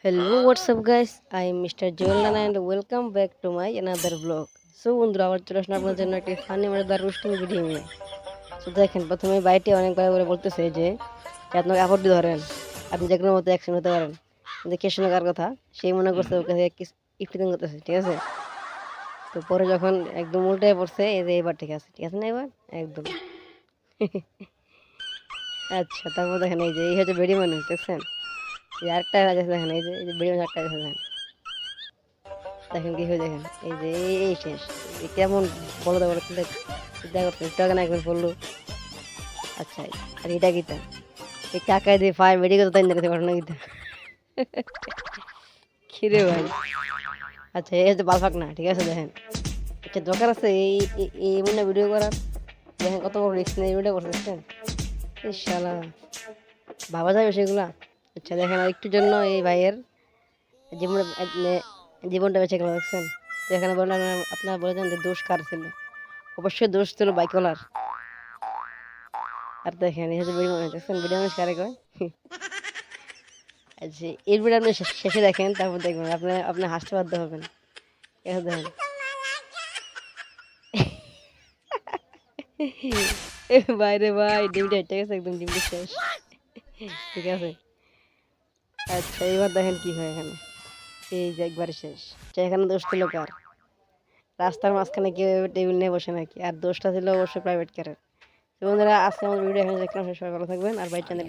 Hello, what's up, guys? I'm Mr. Jolan and welcome back to my another vlog. বন্ধুরা আবার চলে আসলাম আপনার জন্য একটি ফানি মজাদার রোস্টিং ভিডিও নিয়ে। দেখেন প্রথমে বাইটে অনেকবার করে বলতেছে যে আপনাকে আপত্তি ধরেন, আপনি যে কোনো মতো অ্যাকশন হতে পারেন, কিন্তু কে শুনে কার কথা সেই মনে করছে ওকে ইফটিজিং করতেছে, ঠিক আছে? তো পরে যখন একদম উল্টায় পড়ছে, এই যে এবার ঠিক আছে না এবার একদম। আচ্ছা, তারপর দেখেন এই হচ্ছে বেড়ি মানুষ, দেখছেন? এই আরেকটা আছে, দেখেন এই যে বেড়ি মানুষ আরেকটা আছে, দেখেন দেখেন কি হয়ে, দেখেন এই শেষ। কেমন বলো তো, বলো চিন্তা চিন্তা করতে একটু আগে না একবার বললো। আচ্ছা, আর এটা কিটা এই কাকায় দিয়ে ফায়ার মেডিকেল তাই দেখতে ঘটনা কিটা খিরে ভাই। আচ্ছা, এই হচ্ছে বালফাক না, ঠিক আছে? দেখেন আচ্ছা, দরকার আছে এই মনে ভিডিও করার? দেখেন কত বড় রিস্ক নিয়ে ভিডিও করতেছেন। এই শালা ভাবা যাবে সেগুলা? আচ্ছা দেখেন, আর একটুর জন্য এই ভাইয়ের জীবন জীবনটা বেঁচে গেল, দেখছেন? তো এখানে বলেন, আপনারা বলেছেন যে দোষ কার ছিল? অবশ্যই দোষ ছিল বাইকওয়ালার। আর দেখেন এই হচ্ছে বেড়ি মানুষ, দেখছেন বেড়ি মানুষ কারে কয়? আচ্ছা, এর ভিডিও আপনি শেষে দেখেন, তারপর দেখবেন আপনি আপনি হাসতে বাধ্য হবেন। ঠিক আছে, দেখেন। বাইরে ভাই ডিমটা ঠিক আছে, একদম ডিমটা শেষ, ঠিক আছে? আচ্ছা, এবার দেখেন কি হয় এখানে। এই যে একবারে শেষ। আচ্ছা, এখানে দোষ ছিল কার? রাস্তার মাঝখানে কেউ টেবিল নিয়ে বসে নাকি? আর দোষটা ছিল অবশ্যই প্রাইভেট কারের। তো বন্ধুরা, আজকে আমাদের ভিডিও এখানে দেখলাম, সবাই ভালো থাকবেন আর ভাই চ্যানেল